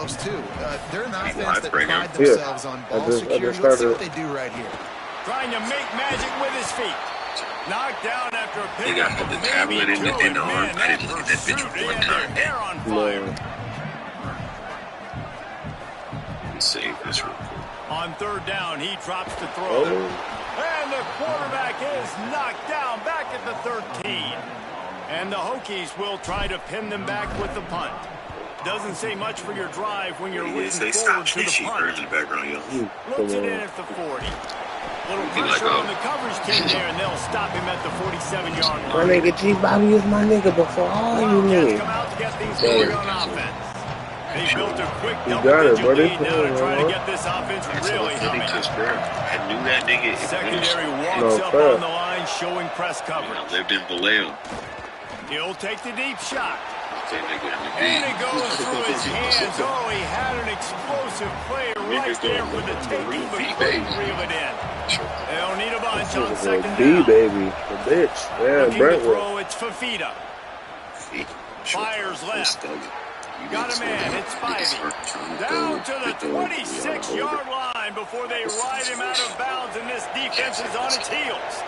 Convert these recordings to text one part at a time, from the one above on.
themselves, too. They're an offense that pride themselves on ball security. Let's see what they do right here. Trying to make magic with his feet. Knocked down after a pick. They got the tablet in the arm. I didn't look at that bitch one time. Hair on fire. Let's save this real quick. On third down, he drops to throw. And the quarterback is knocked down back at the 13. And the Hokies will try to pin them back with the punt. Doesn't say much for your drive when you're looking forward to the punt. In the background, yo. Looks it in at the 40. Little pressure on the coverage team there, and they'll stop him at the 47-yard line. My nigga G Bobby is my nigga before all you niggas. Come out to get things going on offense. They built a quick double-digit lead now to try to get this offense really humming. I knew that nigga. Secondary walks up on the line, showing press coverage. I lived in Vallejo. He'll take the deep shot. That nigga in the And it goes through his hands. Oh, he had an explosive play right there for the taking, but couldn't reel it in. They'll need a bunch on second down. Baby, the bitch. Yeah, Brentwood. It's Fafita. Fires left. Got a man. It's Spivey. Down to the 26-yard line before they ride him out of bounds, and this defense is on its heels.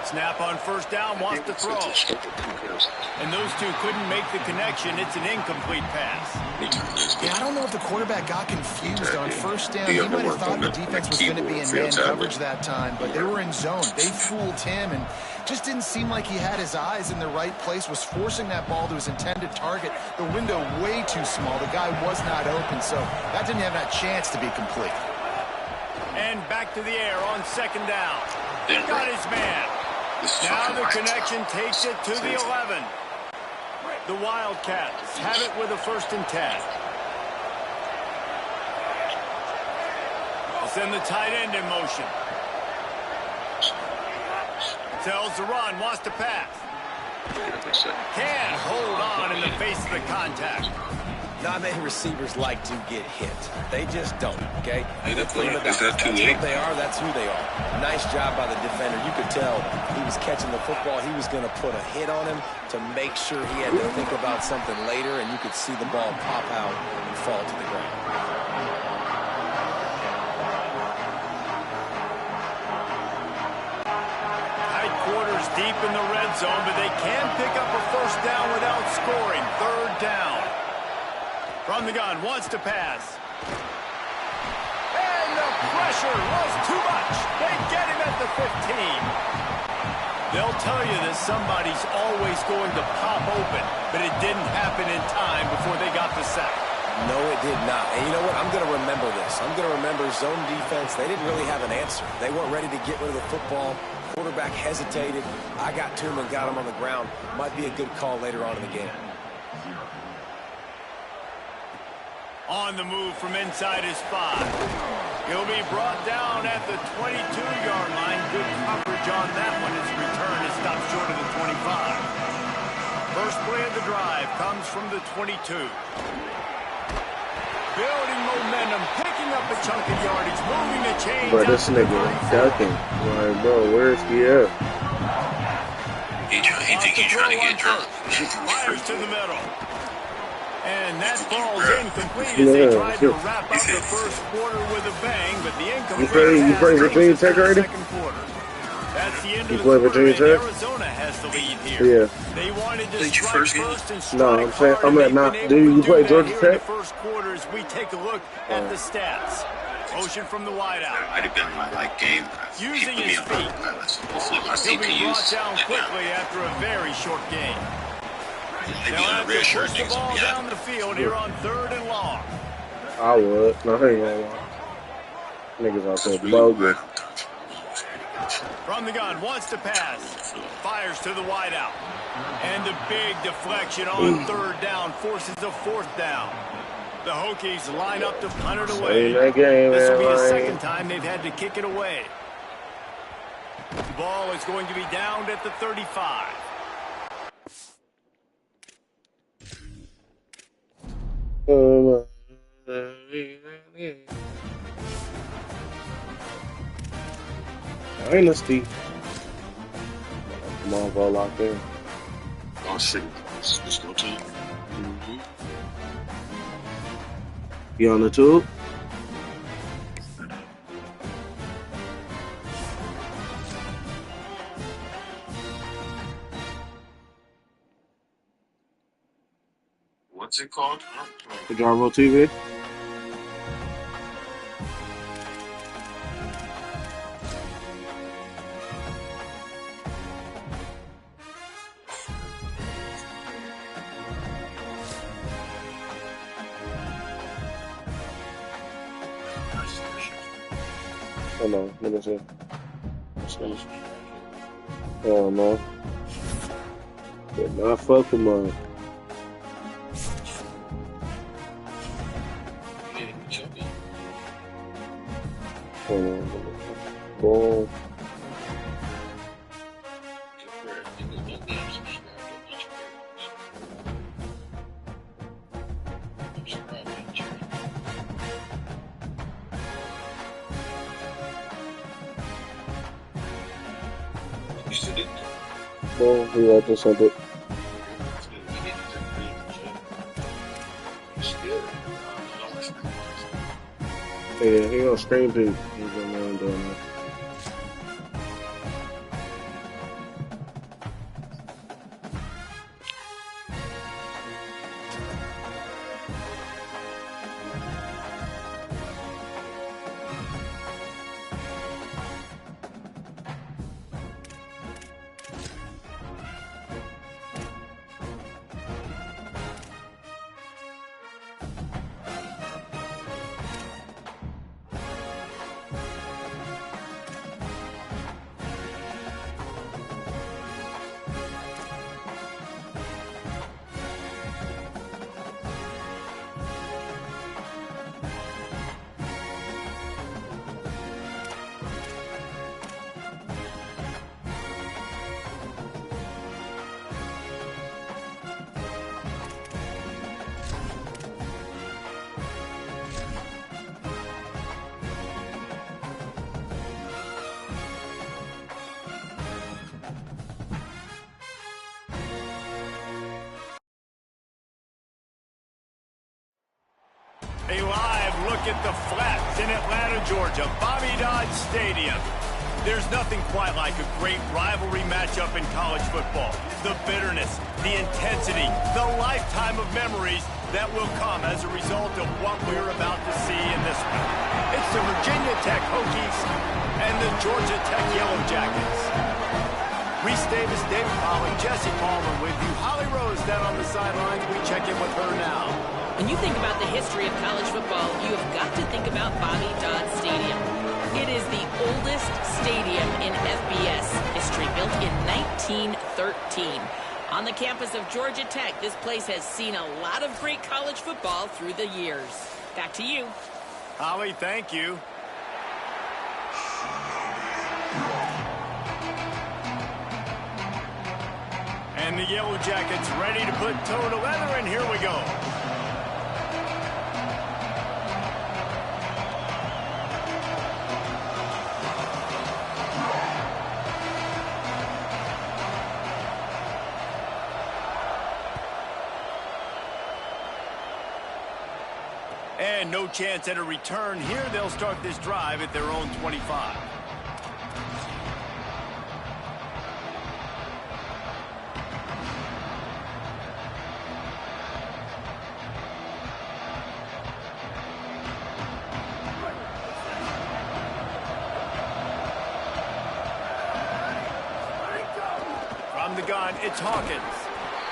Snap on first down, wants to throw. And those two couldn't make the connection. It's an incomplete pass. Yeah, I don't know if the quarterback got confused on first down. He might have thought the defense was going to be in man coverage that time, but they were in zone. They fooled him and just didn't seem like he had his eyes in the right place, was forcing that ball to his intended target. The window way too small. The guy was not open, so that didn't have that chance to be complete. And back to the air on second down. Got his man. Now the connection takes it to the 11. The Wildcats have it with a 1st and 10. They'll send the tight end in motion. Tells the run, wants to pass. Can't hold on in the face of the contact. Not many receivers like to get hit. They just don't, okay? Is that too late? What they are, that's who they are. Nice job by the defender. You could tell he was catching the football. He was going to put a hit on him to make sure he had to think about something later, and you could see the ball pop out and fall to the ground. Tight quarters deep in the red zone, but they can pick up a first down without scoring. Third down. From the gun, wants to pass. And the pressure was too much. They get him at the 15. They'll tell you that somebody's always going to pop open, but it didn't happen in time before they got the sack. No, it did not. And you know what? I'm going to remember this. I'm going to remember zone defense. They didn't really have an answer. They weren't ready to get rid of the football. Quarterback hesitated. I got to him and got him on the ground. Might be a good call later on in the game. On the move from inside his 5. He'll be brought down at the 22-yard line. Good coverage on that one. His return is stopped short of the 25. First play of the drive comes from the 22. Building momentum, picking up a chunk of yardage, moving the chains. But this nigga ducking. Like, bro, where's he at? He think he's trying to get drunk. Fires to the middle. And that falls incomplete as they tried to wrap up the first quarter with a bang, but the incomplete you play Virginia Tech already? That's the end you of the play quarter, Virginia Tech? Arizona has the lead here. Yeah. They wanted to strike first and strike No, I'm saying, hard, I'm at not. Do you play Georgia Tech? In the first quarter as we take a look at the stats. Motion from the wideout. Might have been my game. Using his feet. He'll be brought down quickly after a very short game. They'll have to push the ball down the field here on 3rd and long. I would. No, I ain't gonna lie. Niggas out there bogus. From the gun, wants to pass. Fires to the wideout. And the big deflection on 3rd down forces a 4th down. The Hokies line up to punt it away. This will be the second time they've had to kick it away. The ball is going to be downed at the 35. Dynasty. Come on, ball locked in. Oh, shit. Let's go to it. You on the tube? What's it called? The Jarvo TV? Hold on, let me see. Oh no. Did not fuck him up. Hold on. Boom. Boom, he right there sent it. Yeah, he gonna scream to you. He's gonna doing that. A live look at the Flats in Atlanta, Georgia, Bobby Dodd Stadium. There's nothing quite like a great rivalry matchup in college football. The bitterness, the intensity, the lifetime of memories that will come as a result of what we're about to see in this one. It's the Virginia Tech Hokies and the Georgia Tech Yellow Jackets. Reese Davis, David Pollock, Jesse Palmer with you. Holly Rose down on the sidelines. We check in with her now. When you think about the history of college football, you have got to think about Bobby Dodd Stadium. It is the oldest stadium in FBS history, built in 1913. On the campus of Georgia Tech, this place has seen a lot of great college football through the years. Back to you. Holly, thank you. And the Yellow Jackets ready to put toe to leather, and here we go. And no chance at a return here. They'll start this drive at their own 25. From the gun, it's Hawkins.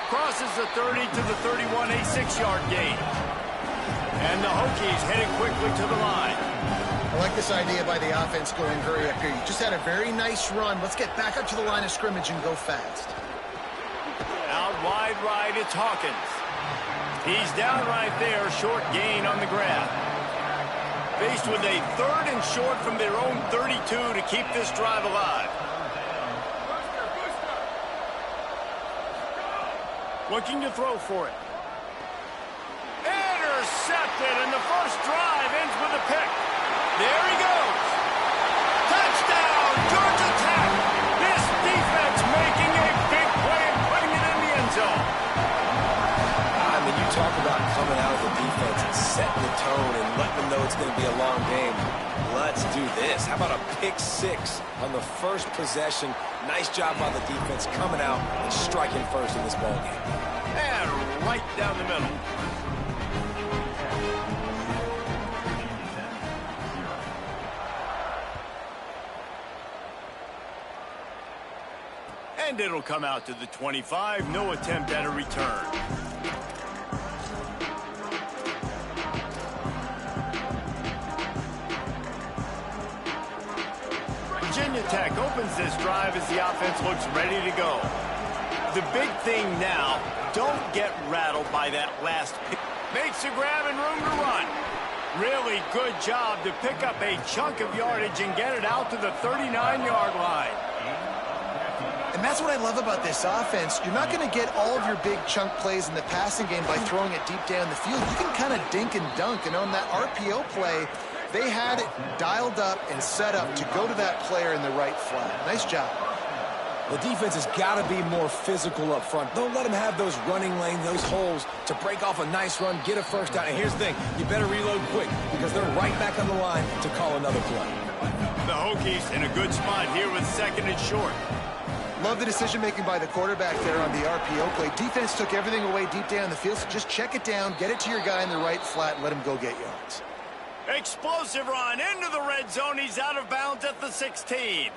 Crosses the 30 to the 31, a 6-yard gain. And the Hokies heading quickly to the line. I like this idea by the offense going hurry up here. You just had a very nice run. Let's get back up to the line of scrimmage and go fast. Out wide right, it's Hawkins. He's down right there, short gain on the grab. Faced with a 3rd and short from their own 32 to keep this drive alive. Looking to throw for it. Intercepted, and the first drive ends with a pick. There he goes. Touchdown, Georgia Tech. This defense making a big play and putting it in the end zone. I mean, you talk about coming out of the defense and setting the tone and letting them know it's going to be a long game. Let's do this. How about a pick six on the first possession? Nice job by the defense coming out and striking first in this ball game. And right down the middle. And it'll come out to the 25. No attempt at a return. Virginia Tech opens this drive as the offense looks ready to go. The big thing now, don't get rattled by that last pick. Makes the grab and room to run. Really good job to pick up a chunk of yardage and get it out to the 39-yard line. And that's what I love about this offense. You're not going to get all of your big chunk plays in the passing game by throwing it deep down the field. You can kind of dink and dunk. And on that RPO play, they had it dialed up and set up to go to that player in the right flat. Nice job. The defense has got to be more physical up front. Don't let them have those running lanes, those holes to break off a nice run, get a first down. And here's the thing, you better reload quick because they're right back on the line to call another play. The Hokies in a good spot here with second and short. Love the decision-making by the quarterback there on the RPO play. Defense took everything away deep down the field, so just check it down, get it to your guy in the right flat, and let him go get yards. Explosive run into the red zone. He's out of bounds at the 16.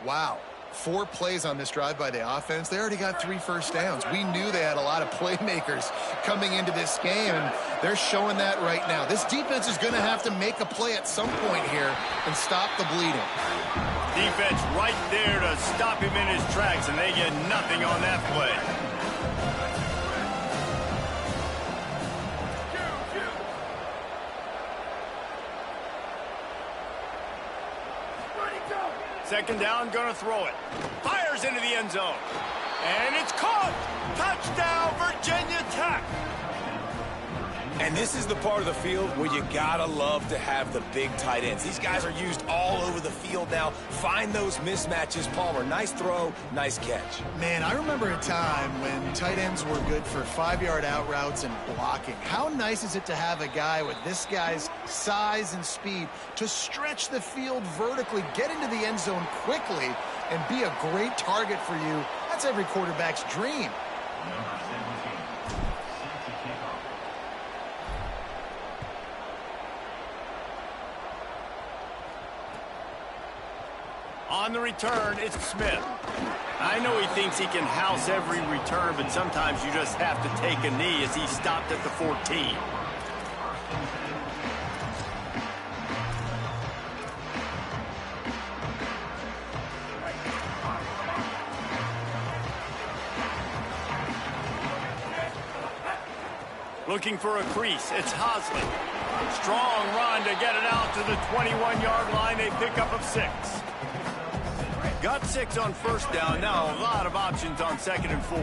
Wow. 4 plays on this drive by the offense. They already got 3 first downs. We knew they had a lot of playmakers coming into this game, and they're showing that right now. This defense is going to have to make a play at some point here and stop the bleeding. Defense right there to stop him in his tracks, and they get nothing on that play. Second down, gonna throw it. Fires into the end zone. And it's caught. Touchdown, Virginia Tech. And this is the part of the field where you gotta love to have the big tight ends. These guys are used all over the field now. Find those mismatches. Palmer, nice throw, nice catch. Man, I remember a time when tight ends were good for 5-yard out routes and blocking. How nice is it to have a guy with this guy's size and speed to stretch the field vertically, get into the end zone quickly, and be a great target for you? That's every quarterback's dream. On the return, it's Smith. I know he thinks he can house every return, but sometimes you just have to take a knee as he stopped at the 14. Looking for a crease, it's Hosley. Strong run to get it out to the 21-yard line. They pick up of 6. Got 6 on first down. Now a lot of options on second and 4.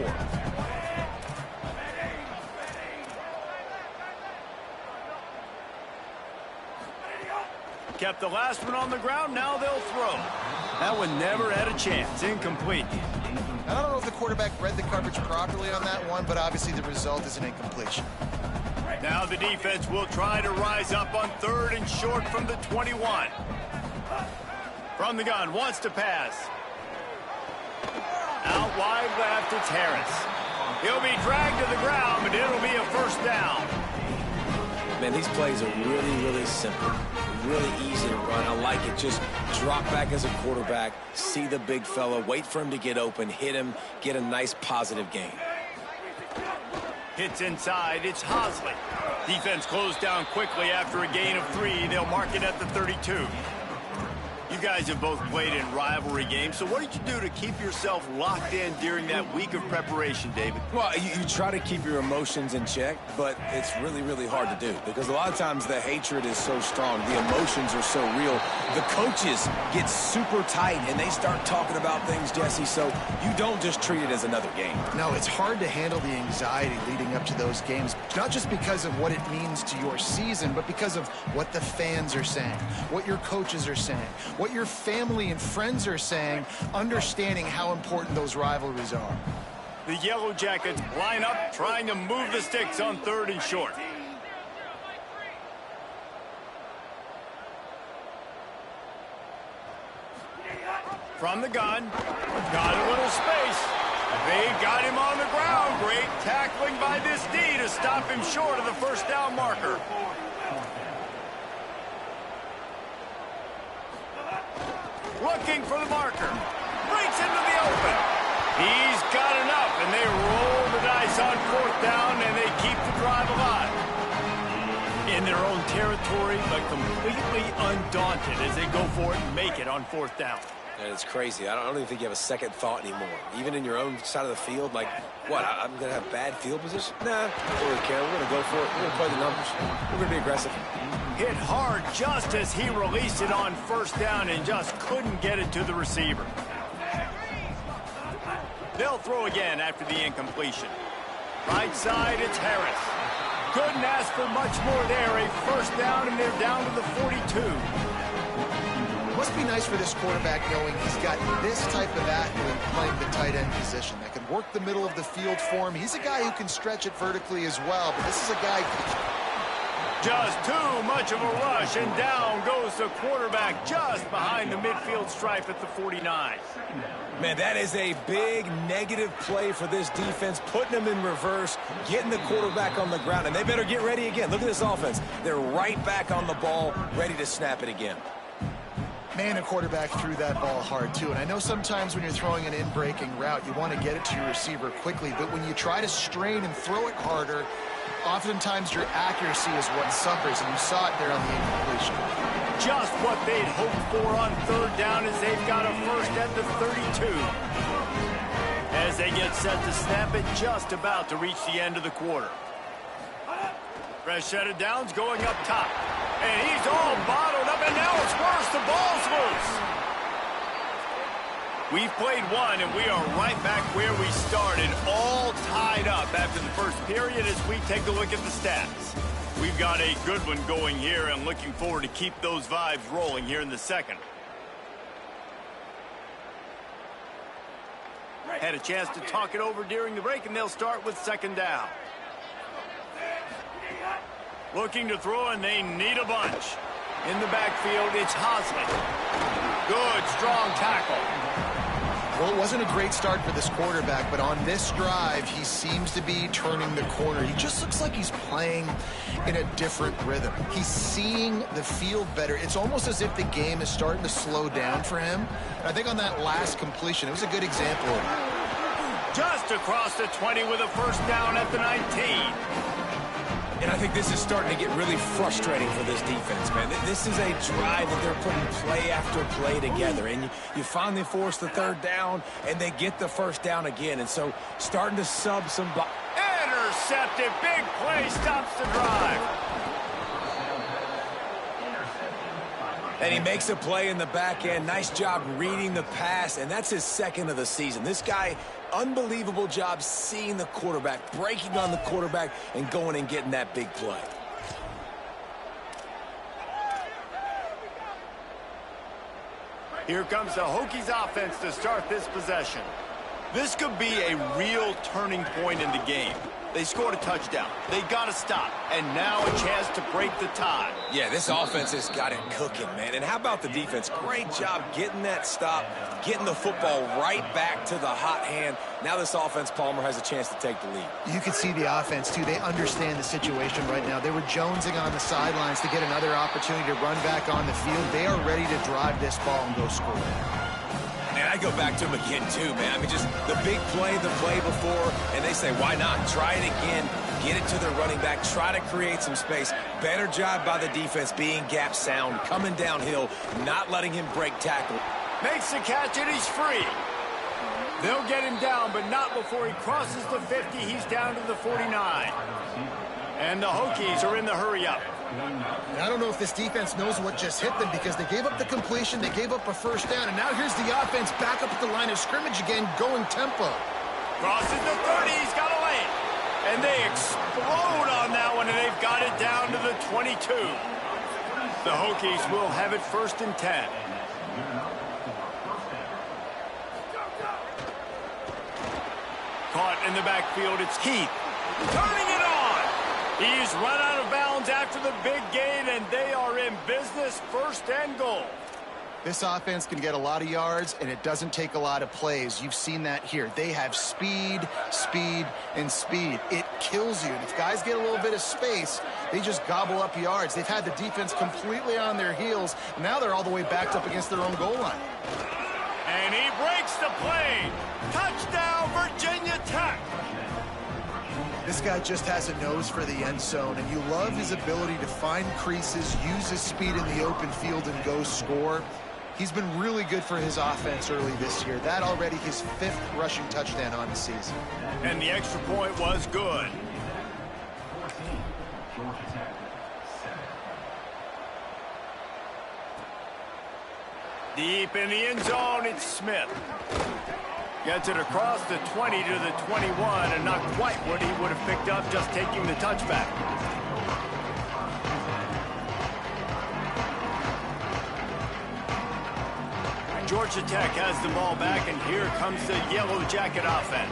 Kept the last one on the ground. Now they'll throw. That one never had a chance. Incomplete. I don't know if the quarterback read the coverage properly on that one, but obviously the result is an incompletion. Now the defense will try to rise up on third and short from the 21. From the gun, wants to pass. Out wide left, it's Harris. He'll be dragged to the ground, but it'll be a first down. Man, these plays are really, really simple. Really easy to run. I like it. Just drop back as a quarterback, see the big fella, wait for him to get open, hit him, get a nice positive gain. Hits inside, it's Hosley. Defense closed down quickly after a gain of 3. They'll mark it at the 32. You guys have both played in rivalry games, so what did you do to keep yourself locked in during that week of preparation, David? Well, you try to keep your emotions in check, but it's really, really hard to do because a lot of times the hatred is so strong, the emotions are so real. The coaches get super tight and they start talking about things, Jesse, so you don't just treat it as another game. No, it's hard to handle the anxiety leading up to those games, not just because of what it means to your season, but because of what the fans are saying, what your coaches are saying, what your family and friends are saying, understanding how important those rivalries are. The Yellow Jackets line up, trying to move the sticks on 3rd and short. From the gun, got a little space. They got him on the ground. Great tackling by this D to stop him short of the first down marker. Looking for the marker. Breaks into the open. He's got enough, and they roll the dice on 4th down, and they keep the drive alive. In their own territory, but completely undaunted as they go for it and make it on 4th down. And it's crazy. I don't even think you have a second thought anymore. Even in your own side of the field, like, what, I'm going to have bad field position? Nah, I don't really care. We're going to go for it. We're going to play the numbers. We're going to be aggressive. Hit hard just as he released it on 1st down and just couldn't get it to the receiver. They'll throw again after the incompletion. Right side, it's Harris. Couldn't ask for much more there. A 1st down, and they're down to the 42. Must be nice for this quarterback knowing he's got this type of athlete playing the tight end position that can work the middle of the field for him. He's a guy who can stretch it vertically as well, but this is a guy... Just too much of a rush, and down goes the quarterback just behind the midfield stripe at the 49. Man, that is a big negative play for this defense, putting them in reverse, getting the quarterback on the ground, and they better get ready again. Look at this offense. They're right back on the ball, ready to snap it again. Man, a quarterback threw that ball hard, too. And I know sometimes when you're throwing an in-breaking route, you want to get it to your receiver quickly. But when you try to strain and throw it harder, oftentimes your accuracy is what suffers. And you saw it there on the incompletion. Just what they'd hoped for on 3rd down as they've got a 1st at the 32. As they get set to snap it, just about to reach the end of the quarter. Fresh set of downs going up top. And he's all bottled up, and now it's worse. The ball's loose. We've played one, and we are right back where we started, all tied up after the first period as we take a look at the stats. We've got a good one going here, and looking forward to keep those vibes rolling here in the second. Had a chance to talk it over during the break, and they'll start with 2nd down. Looking to throw, and they need a bunch. In the backfield, it's Hosley. Good, strong tackle. Well, it wasn't a great start for this quarterback, but on this drive, he seems to be turning the corner. He just looks like he's playing in a different rhythm. He's seeing the field better. It's almost as if the game is starting to slow down for him. And I think on that last completion, it was a good example of it. Just across the 20 with a 1st down at the 19. And I think this is starting to get really frustrating for this defense, man. This is a drive that they're putting play after play together. And you finally force the 3rd down, and they get the 1st down again. And so starting to sub some... Intercepted. Big play stops the drive. And he makes a play in the back end. Nice job reading the pass, and that's his 2nd of the season. This guy, unbelievable job seeing the quarterback, breaking on the quarterback, and going and getting that big play. Here comes the Hokies offense to start this possession. This could be a real turning point in the game. They scored a touchdown. They got to stop. And now a chance to break the tie. Yeah, this offense has got it cooking, man. And how about the defense? Great job getting that stop, getting the football right back to the hot hand. Now this offense, Palmer, has a chance to take the lead. You can see the offense, too. They understand the situation right now. They were jonesing on the sidelines to get another opportunity to run back on the field. They are ready to drive this ball and go score. And I go back to him again, too, man. I mean, just the big play, the play before, and they say, why not? Try it again, get it to their running back, try to create some space. Better job by the defense being gap sound, coming downhill, not letting him break tackle. Makes the catch, and he's free. They'll get him down, but not before he crosses the 50. He's down to the 49. And the Hokies are in the hurry-up. And I don't know if this defense knows what just hit them because they gave up the completion, they gave up a 1st down, and now here's the offense back up at the line of scrimmage again, going tempo. Crosses the 30, he's got a lane. And they explode on that one, and they've got it down to the 22. The Hokies will have it 1st and 10. caught in the backfield. It's Keith. Turning it on. He's run out of bounds after the big gain, and they are in business, 1st and goal. This offense can get a lot of yards, and it doesn't take a lot of plays. You've seen that here. They have speed, speed, and speed. It kills you. And if guys get a little bit of space, they just gobble up yards. They've had the defense completely on their heels. Now they're all the way backed up against their own goal line. And he breaks the play. Touchdown, Virginia Tech. This guy just has a nose for the end zone, and you love his ability to find creases, use his speed in the open field, and go score. He's been really good for his offense early this year. That already his 5th rushing touchdown on the season. And the extra point was good. Deep in the end zone, it's Smith. Gets it across the 20 to the 21, and not quite what he would have picked up just taking the touchback. Georgia Tech has the ball back, and here comes the Yellow Jacket offense.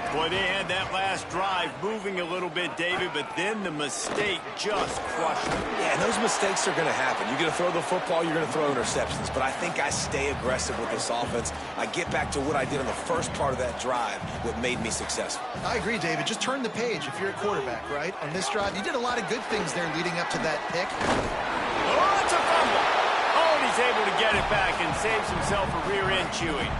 Boy, they had that last drive moving a little bit, David, but then the mistake just crushed them. Yeah, and those mistakes are going to happen. You're going to throw the football, you're going to throw interceptions. But I think I stay aggressive with this offense. I get back to what I did in the first part of that drive, what made me successful. I agree, David. Just turn the page if you're a quarterback, right? On this drive, you did a lot of good things there leading up to that pick. Oh, it's a fumble. Oh, and he's able to get it back and saves himself a rear end chewing.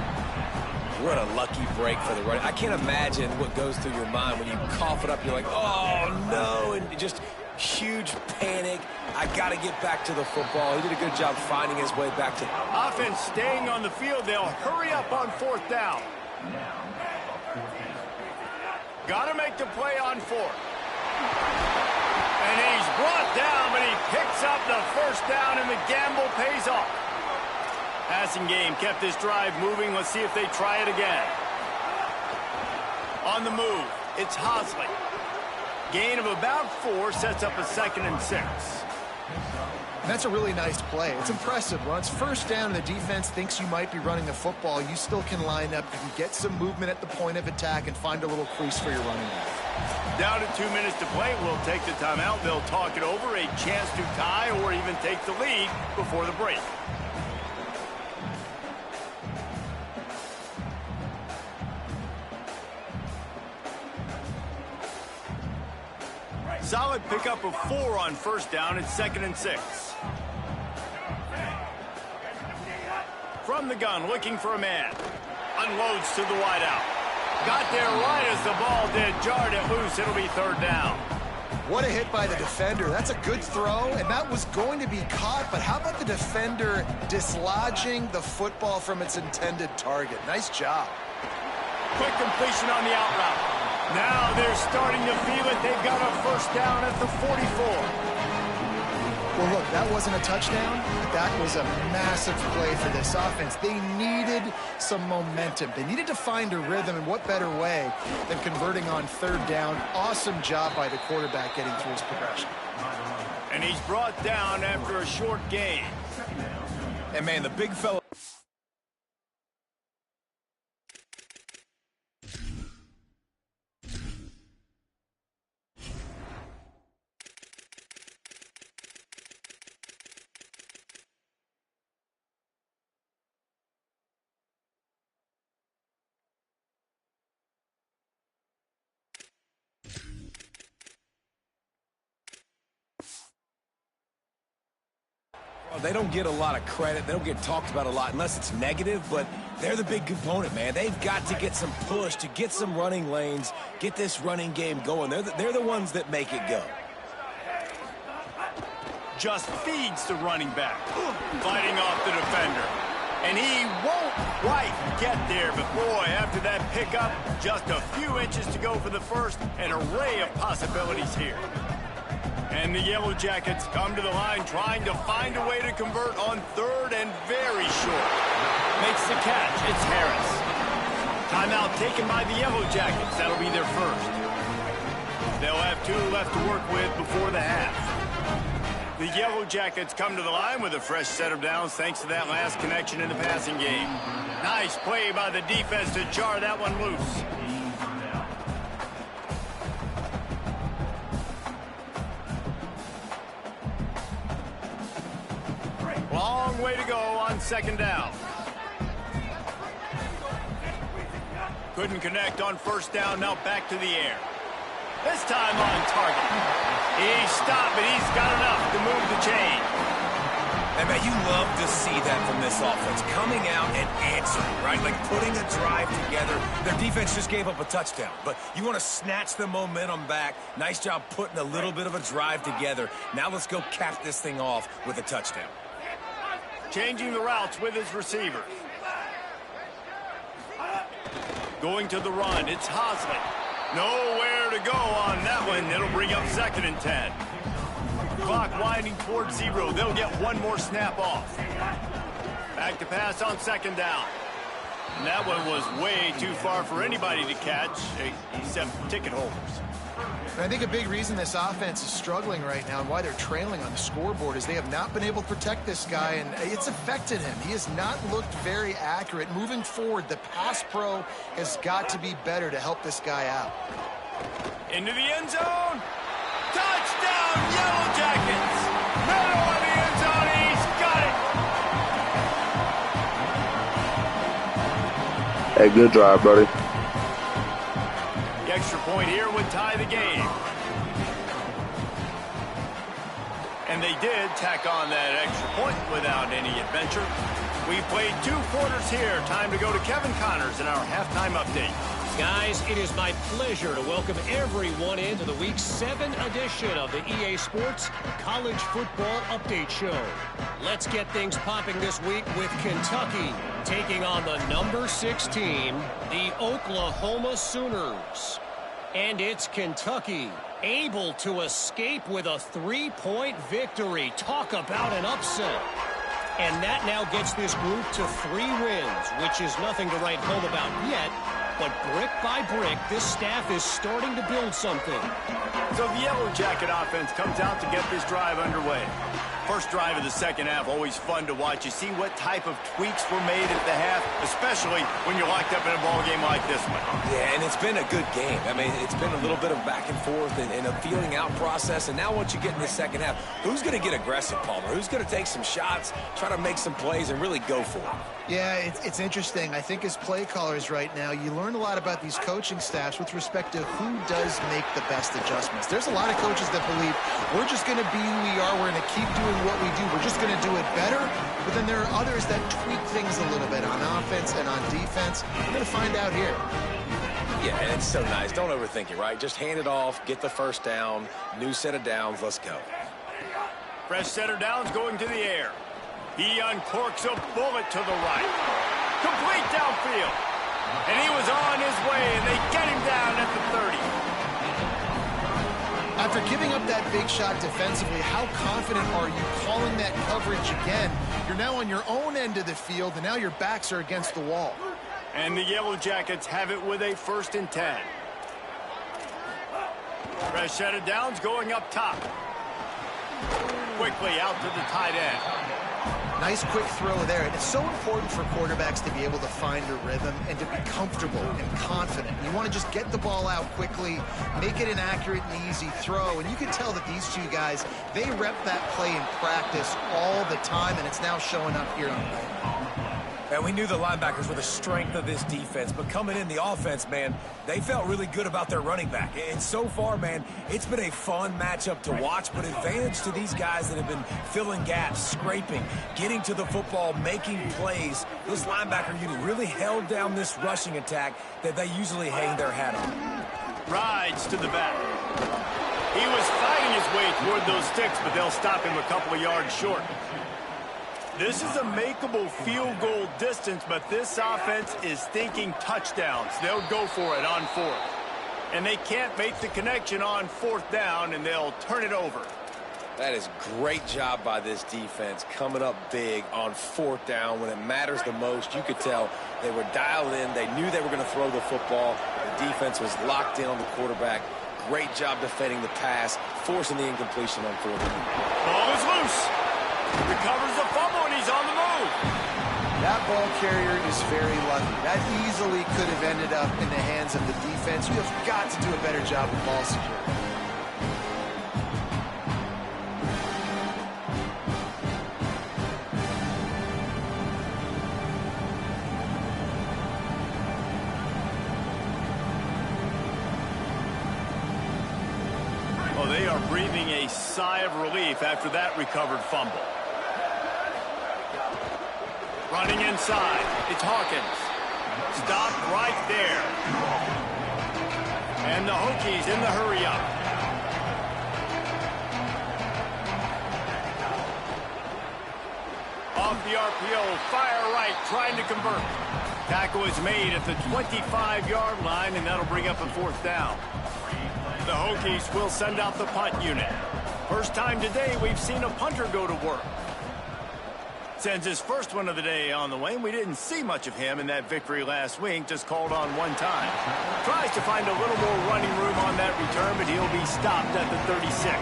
What a lucky break for the run. I can't imagine what goes through your mind when you cough it up. You're like, oh, no, and just huge panic. I got to get back to the football. He did a good job finding his way back to... Offense staying on the field. They'll hurry up on 4th down. Got to make the play on 4th. And he's brought down, but he picks up the 1st down, and the gamble pays off. Passing game kept this drive moving. Let's see if they try it again. On the move, it's Hosley. Gain of about 4 sets up a 2nd and 6. That's a really nice play. It's impressive. Once 1st down and the defense thinks you might be running the football, you still can line up. You can get some movement at the point of attack and find a little crease for your running back. Down to 2 minutes to play. We'll take the timeout. They'll talk it over. A chance to tie or even take the lead before the break. Solid pickup of 4 on 1st down. It's 2nd and 6. From the gun, looking for a man. Unloads to the wideout. Got there right as the ball did. Jarred it loose. It'll be 3rd down. What a hit by the defender. That's a good throw, and that was going to be caught, but how about the defender dislodging the football from its intended target? Nice job. Quick completion on the out route. Now they're starting to feel it. They've got a 1st down at the 44. Well, look, that wasn't a touchdown, but that was a massive play for this offense. They needed some momentum. They needed to find a rhythm, and what better way than converting on 3rd down. Awesome job by the quarterback getting through his progression. And he's brought down after a short gain. And, man, the big fella... They don't get a lot of credit. They don't get talked about a lot unless it's negative, but they're the big component, man. They've got to get some push, to get some running lanes, get this running game going. They're the ones that make it go. Just feeds the running back. Fighting off the defender. And he won't quite get there, but boy, after that pickup, just a few inches to go for the 1st. An array of possibilities here. And the Yellow Jackets come to the line trying to find a way to convert on 3rd and very short. Makes the catch. It's Harris. Timeout taken by the Yellow Jackets. That'll be their 1st. They'll have 2 left to work with before the half. The Yellow Jackets come to the line with a fresh set of downs thanks to that last connection in the passing game. Nice play by the defense to jar that one loose. long way to go on second down. Couldn't connect on first down, now back to the air. This time on target. He stopped, but he's got enough to move the chain. And man, you love to see that from this offense, coming out and answering, right? Like putting a drive together. Their defense just gave up a touchdown, but you want to snatch the momentum back. Nice job putting a little bit of a drive together. Now let's go cap this thing off with a touchdown. Changing the routes with his receivers. Going to the run, it's Hosley. Nowhere to go on that one. It'll bring up 2nd and 10. Clock winding towards 0. They'll get one more snap off. Back to pass on 2nd down. And that one was way too far for anybody to catch, except ticket holders. And I think a big reason this offense is struggling right now and why they're trailing on the scoreboard is they have not been able to protect this guy, and it's affected him. He has not looked very accurate. Moving forward, the pass pro has got to be better to help this guy out. Into the end zone. Touchdown, Yellow Jackets. Middle of the end zone. He's got it. Hey, good drive, buddy. The extra point here would tie the game. And they did tack on that extra point without any adventure. We've played 2 quarters here. Time to go to Kevin Connors in our halftime update. Guys, it is my pleasure to welcome everyone into the Week 7 edition of the EA Sports College Football Update Show. Let's get things popping this week with Kentucky taking on the number 6 team, the Oklahoma Sooners. And it's Kentucky able to escape with a 3-point victory. Talk about an upset. And that now gets this group to 3 wins, which is nothing to write home about yet. But brick by brick, this staff is starting to build something. So the Yellow Jacket offense comes out to get this drive underway. First drive of the second half, always fun to watch. You see what type of tweaks were made at the half, especially when you're locked up in a ball game like this one. Yeah, and it's been a good game. I mean, it's been a little bit of back and forth and a feeling out process. And now once you get in the second half, who's going to get aggressive, Palmer? Who's going to take some shots, try to make some plays, and really go for it? Yeah, it's interesting. I think as play callers right now, you learn a lot about these coaching staffs with respect to who does make the best adjustments. There's a lot of coaches that believe we're just going to be who we are. We're going to keep doing what we do. We're just going to do it better. But then there are others that tweak things a little bit on offense and on defense. We're going to find out here. Yeah, and it's so nice. Don't overthink it, right? Just hand it off, get the first down, new set of downs, let's go. Fresh set of downs going to the air. He uncorks a bullet to the right. Complete downfield. And he was on his way, and they get him down at the 30. After giving up that big shot defensively, how confident are you calling that coverage again? You're now on your own end of the field, and now your backs are against the wall. And the Yellow Jackets have it with a 1st and 10. Fresh set of downs going up top. Quickly out to the tight end. Nice quick throw there. And it's so important for quarterbacks to be able to find a rhythm and to be comfortable and confident. You want to just get the ball out quickly, make it an accurate and easy throw. And you can tell that these 2 guys, they rep that play in practice all the time, and it's now showing up here on the night. And we knew the linebackers were the strength of this defense, but coming in the offense, man, they felt really good about their running back. And so far, man, it's been a fun matchup to watch, but advantage to these guys that have been filling gaps, scraping, getting to the football, making plays. This linebacker unit really held down this rushing attack that they usually hang their hat on. Rides to the back. He was fighting his way toward those sticks, but they'll stop him a couple of yards short. This is a makeable field goal distance, but this offense is thinking touchdowns. They'll go for it on 4th. And they can't make the connection on 4th down, and they'll turn it over. That is great job by this defense, coming up big on 4th down when it matters the most. You could tell they were dialed in. They knew they were going to throw the football. The defense was locked in on the quarterback. Great job defending the pass, forcing the incompletion on 4th down. Ball is loose. Recovers the fumble, and he's on the move. That ball carrier is very lucky. That easily could have ended up in the hands of the defense. You have got to do a better job with ball security. Oh, they are breathing a sigh of relief after that recovered fumble. Running inside, it's Hawkins. Stopped right there. And the Hokies in the hurry-up. Off the RPO, fire right, trying to convert. Tackle is made at the 25-yard line, and that'll bring up a 4th down. The Hokies will send out the punt unit. First time today we've seen a punter go to work. Sends his first one of the day on the way. We didn't see much of him in that victory last week, just called on one time. Tries to find a little more running room on that return, but he'll be stopped at the 36.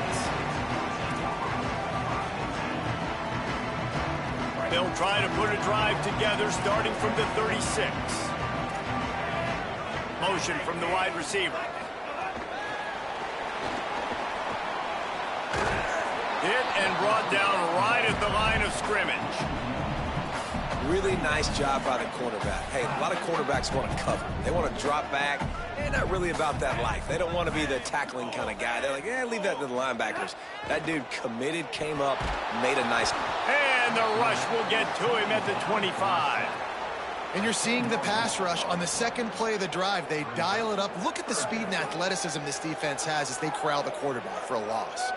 They'll try to put a drive together starting from the 36. Motion from the wide receiver. Hit and brought down right at the line of scrimmage. Really nice job by the cornerback. Hey, a lot of quarterbacks want to cover. They want to drop back. They're not really about that life. They don't want to be the tackling kind of guy. They're like, yeah, leave that to the linebackers. That dude committed, came up, made a nice... And the rush will get to him at the 25. And you're seeing the pass rush on the second play of the drive. They dial it up. Look at the speed and athleticism this defense has as they corral the quarterback for a loss.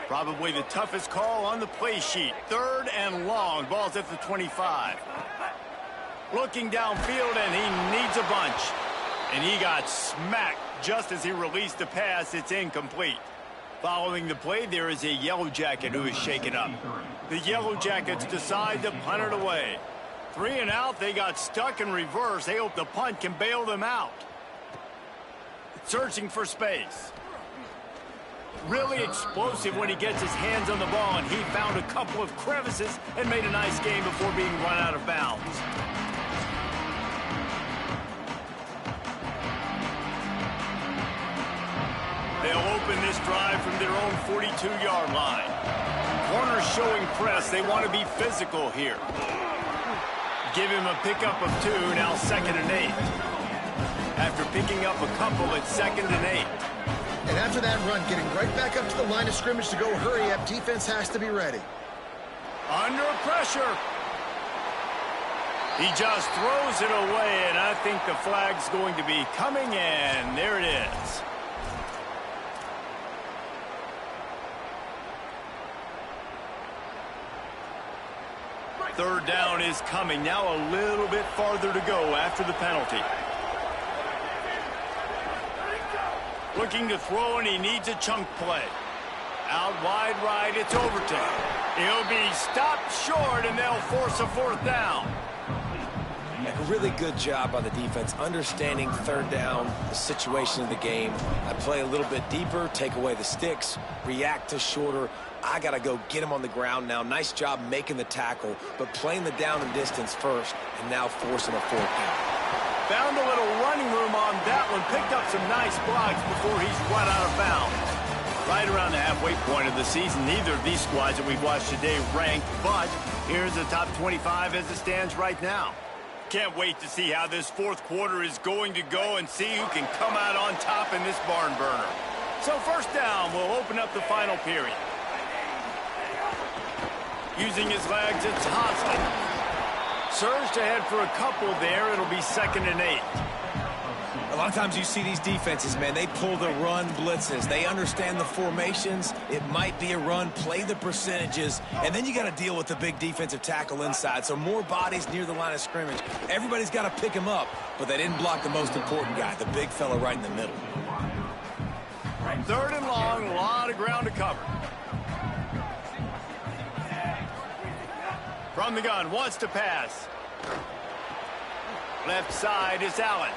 Probably the toughest call on the play sheet. 3rd and long. Ball's at the 25. Looking downfield, and he needs a bunch. And he got smacked just as he released the pass. It's incomplete. Following the play, there is a Yellow Jacket who is shaken up. The Yellow Jackets decide to punt it away. 3 and out. They got stuck in reverse. They hope the punt can bail them out. Searching for space. Really explosive when he gets his hands on the ball, and he found a couple of crevices and made a nice game before being run out of bounds. They'll open this drive from their own 42-yard line. Corners showing press. They want to be physical here. Give him a pickup of 2, now 2nd and 8. After picking up a couple, it's 2nd and 8. And after that run, getting right back up to the line of scrimmage to go hurry up, defense has to be ready. Under pressure. He just throws it away, and I think the flag's going to be coming in. There it is. Third down is coming. Now a little bit farther to go after the penalty. Looking to throw, and he needs a chunk play. Out wide right, it's Overton. He'll be stopped short, and they'll force a 4th down. A really good job by the defense, understanding 3rd down, the situation of the game. I play a little bit deeper, take away the sticks, react to shorter. I got to go get him on the ground now. Nice job making the tackle, but playing the down and distance first, and now forcing a 4th down. Found a little running room on that one. Picked up some nice blocks before he's run out of bounds. Right around the halfway point of the season, neither of these squads that we've watched today ranked, but here's the top 25 as it stands right now. Can't wait to see how this 4th quarter is going to go and see who can come out on top in this barn burner. So 1st down will open up the final period. Using his legs, it's Hoslet. Surged ahead for a couple there. It'll be 2nd and 8. A lot of times you see these defenses, man, they pull the run blitzes. They understand the formations. It might be a run, play the percentages, and then you got to deal with the big defensive tackle inside. So more bodies near the line of scrimmage. Everybody's got to pick him up, but they didn't block the most important guy, the big fella right in the middle. 3rd and long, a lot of ground to cover. From the gun, wants to pass. Left side is Allen.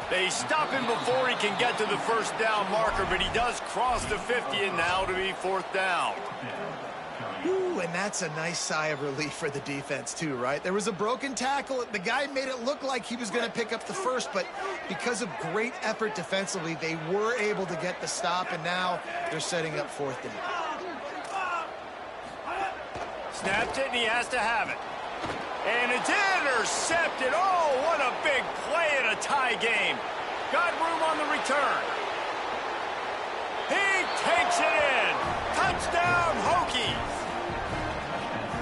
They stop him before he can get to the 1st down marker, but he does cross the 50, and now to be 4th down. Ooh, and that's a nice sigh of relief for the defense, too, right? There was a broken tackle. The guy made it look like he was going to pick up the 1st, but because of great effort defensively, they were able to get the stop, and now they're setting up 4th down. Snapped it, and he has to have it. And it's intercepted. Oh, what a big play in a tie game. Got room on the return. He takes it in. Touchdown, Hokies.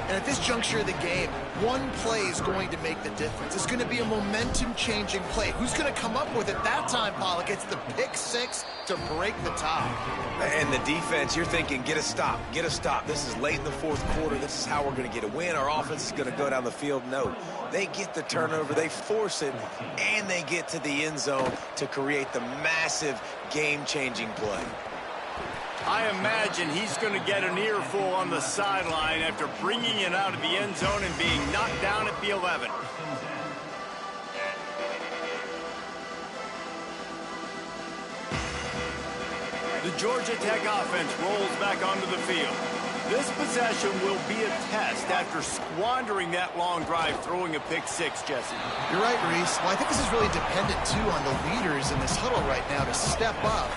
And at this juncture of the game, one play is going to make the difference. It's going to be a momentum-changing play. Who's going to come up with it that time, Pollock? It's the pick six to break the tie. And the defense, you're thinking, get a stop, get a stop. This is late in the fourth quarter. This is how we're going to get a win. Our offense is going to go down the field. No, they get the turnover, they force it, and they get to the end zone to create the massive game-changing play. I imagine he's going to get an earful on the sideline after bringing it out of the end zone and being knocked down at the 11. The Georgia Tech offense rolls back onto the field. This possession will be a test after squandering that long drive, throwing a pick six, Jesse. You're right, Reese. Well, I think this is really dependent, too, on the leaders in this huddle right now to step up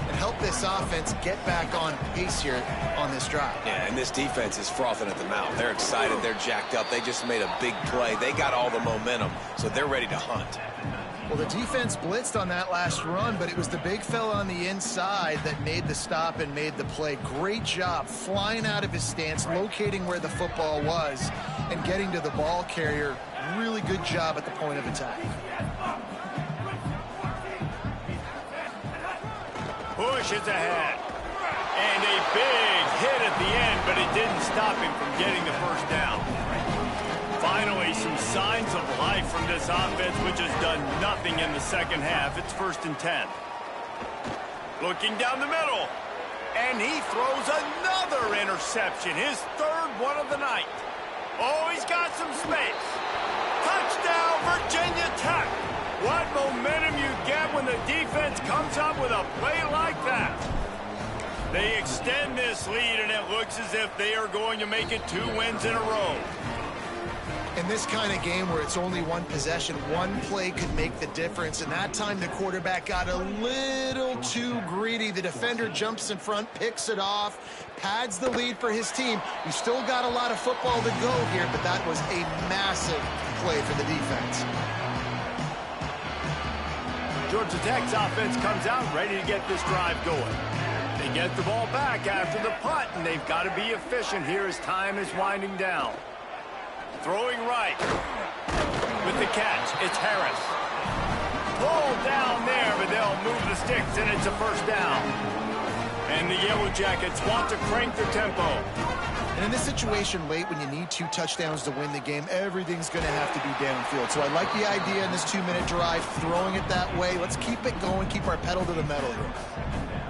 and help this offense get back on pace here on this drive. Yeah, and this defense is frothing at the mouth. They're excited. They're jacked up. They just made a big play. They got all the momentum, so they're ready to hunt. Well, the defense blitzed on that last run, but it was the big fella on the inside that made the stop and made the play. Great job flying out of his stance, locating where the football was, and getting to the ball carrier. Really good job at the point of attack. Push is ahead. And a big hit at the end, but it didn't stop him from getting the first down. Finally, some signs of life from this offense, which has done nothing in the second half. It's 1st and 10. Looking down the middle. And he throws another interception, his third one of the night. Oh, he's got some space. Touchdown, Virginia Tech. What momentum you get when the defense comes up with a play like that. They extend this lead, and it looks as if they are going to make it 2 wins in a row. In this kind of game where it's only one possession, one play could make the difference. And that time the quarterback got a little too greedy. The defender jumps in front, picks it off, pads the lead for his team. We still got a lot of football to go here, but that was a massive play for the defense. Georgia Tech's offense comes out ready to get this drive going. They get the ball back after the punt, and they've got to be efficient here as time is winding down. Throwing right. With the catch, it's Harris. Pulled down there, but they'll move the sticks, and it's a first down. And the Yellow Jackets want to crank their tempo. And in this situation late, when you need 2 touchdowns to win the game, everything's going to have to be downfield. So I like the idea in this 2-minute drive, throwing it that way. Let's keep it going, keep our pedal to the metal here.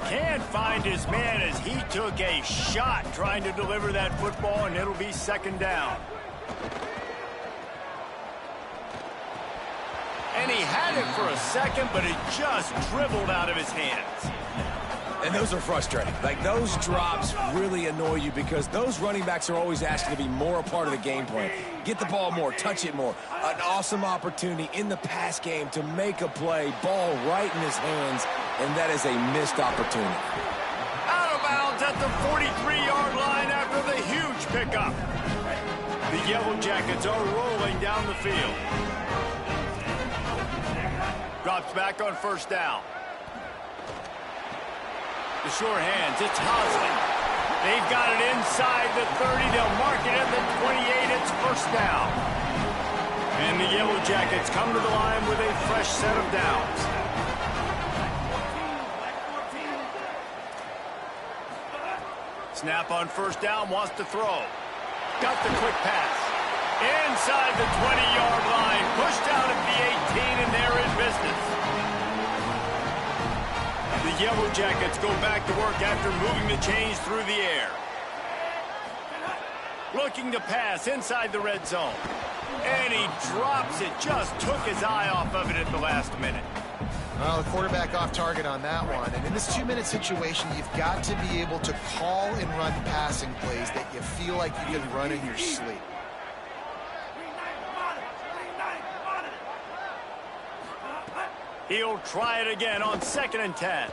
Can't find his man as he took a shot trying to deliver that football, and it'll be 2nd down. And he had it for a second, but it just dribbled out of his hands. And those are frustrating. Like, those drops really annoy you because those running backs are always asking to be more a part of the game plan. Get the ball more, touch it more. An awesome opportunity in the pass game to make a play, ball right in his hands, and that is a missed opportunity. Out of bounds at the 43-yard line after the huge pickup. The Yellow Jackets are rolling down the field. Drops back on 1st down. The sure hands, it's Hosley. They've got it inside the 30. They'll mark it at the 28. It's 1st down. And the Yellow Jackets come to the line with a fresh set of downs. Snap on 1st down, wants to throw. Got the quick pass. Inside the 20-yard line, pushed out at the 18, and they're in business. The Yellow Jackets go back to work after moving the chains through the air. Looking to pass inside the red zone. And he drops it, just took his eye off of it at the last minute. Well, the quarterback off target on that one. And in this 2-minute situation, you've got to be able to call and run passing plays that you feel like you can run in your sleep. He'll try it again on 2nd and 10.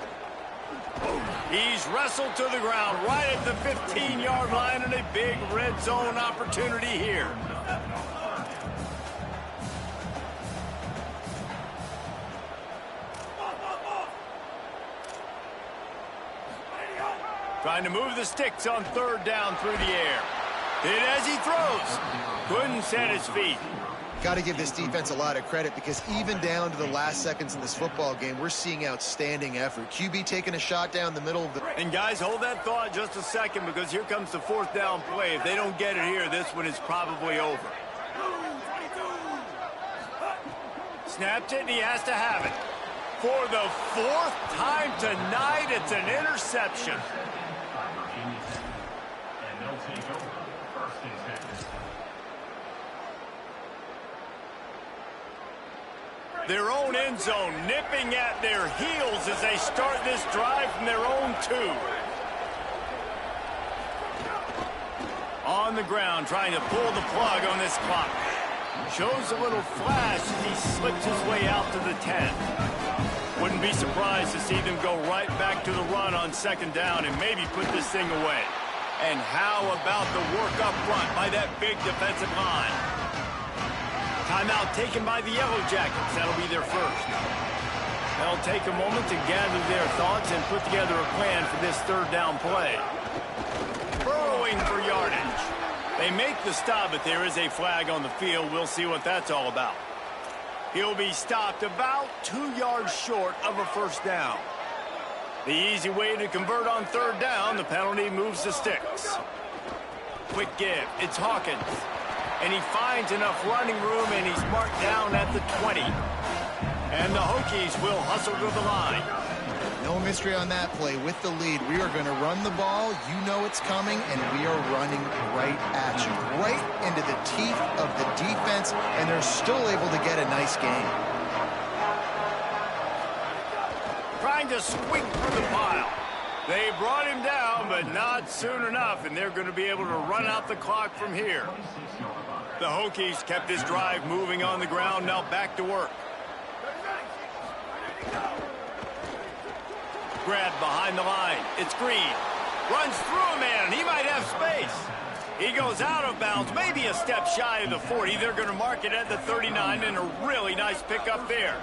He's wrestled to the ground right at the 15-yard line, and a big red zone opportunity here. Trying to move the sticks on third down through the air. Hit as he throws. Couldn't set his feet. Got to give this defense a lot of credit because even down to the last seconds in this football game, we're seeing outstanding effort. QB taking a shot down the middle of the... And guys, hold that thought just a second because here comes the fourth down play. If they don't get it here, this one is probably over. Snapped it, and he has to have it. For the fourth time tonight, it's an interception. Their own end zone nipping at their heels as they start this drive from their own 2. On the ground, trying to pull the plug on this clock. Shows a little flash as he slips his way out to the 10. Wouldn't be surprised to see them go right back to the run on second down and maybe put this thing away. And how about the work up front by that big defensive line? Timeout taken by the Yellow Jackets. That'll be their first. They'll take a moment to gather their thoughts and put together a plan for this third down play. Burrowing for yardage. They make the stop, but there is a flag on the field. We'll see what that's all about. He'll be stopped about 2 yards short of a first down. The easy way to convert on third down, the penalty moves the sticks. Quick give. It's Hawkins. And he finds enough running room, and he's marked down at the 20. And the Hokies will hustle to the line. No mystery on that play. With the lead, we are going to run the ball. You know it's coming, and we are running right at you. Right into the teeth of the defense, and they're still able to get a nice game. Trying to squeak through the pile. They brought him down, but not soon enough, and they're going to be able to run out the clock from here. The Hokies kept this drive moving on the ground, now back to work. Grabbed behind the line. It's Green. Runs through a man. He might have space. He goes out of bounds, maybe a step shy of the 40. They're going to mark it at the 39, and a really nice pickup there.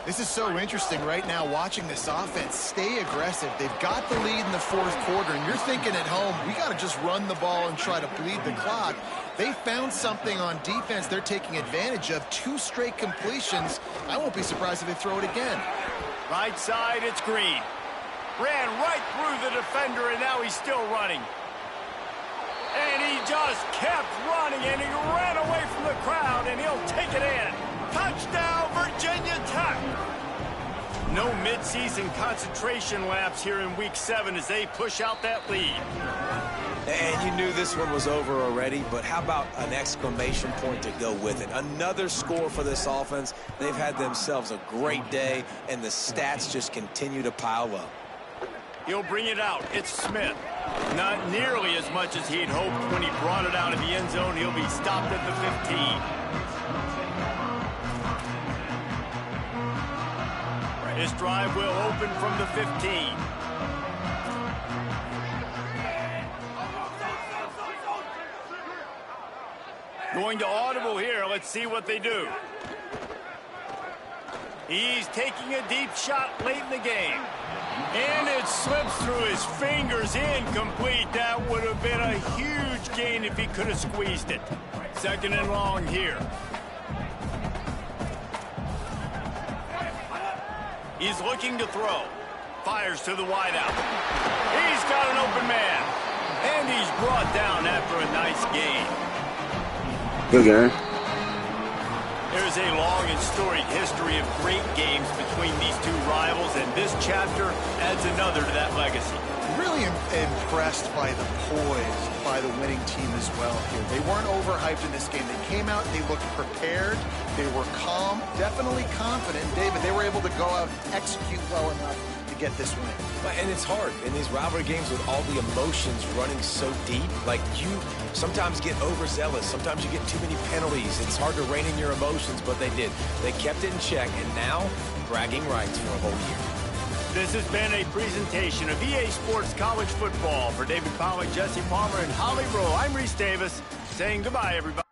This is so interesting right now watching this offense stay aggressive. They've got the lead in the fourth quarter, and you're thinking at home, we got to just run the ball and try to bleed the clock. They found something on defense they're taking advantage of. 2 straight completions. I won't be surprised if they throw it again. Right side, it's Green. Ran right through the defender, and now he's still running. And he just kept running, and he ran away from the crowd, and he'll take it in. Touchdown, Virginia Tech. No midseason concentration laps here in Week 7 as they push out that lead. And you knew this one was over already, but how about an exclamation point to go with it? Another score for this offense. They've had themselves a great day, and the stats just continue to pile up. He'll bring it out. It's Smith. Not nearly as much as he'd hoped when he brought it out of the end zone. He'll be stopped at the 15. This drive will open from the 15. Going to audible here. Let's see what they do. He's taking a deep shot late in the game. And it slips through his fingers, incomplete. That would have been a huge gain if he could have squeezed it. Second and long here. He's looking to throw. Fires to the wideout. He's got an open man. And he's brought down after a nice gain. Good game. There's a long and storied history of great games between these two rivals, and this chapter adds another to that legacy. Really impressed by the poise by the winning team as well here. They weren't overhyped in this game. They came out, they looked prepared, they were calm, definitely confident. David, they were able to go out and execute well enough to get this win. And it's hard in these rivalry games with all the emotions running so deep. Like, you sometimes get overzealous. Sometimes you get too many penalties. It's hard to rein in your emotions, but they did. They kept it in check, and now bragging rights for a whole year. This has been a presentation of EA Sports College Football. For David Pollack, Jesse Palmer, and Holly Rowe, I'm Reese Davis saying goodbye, everybody.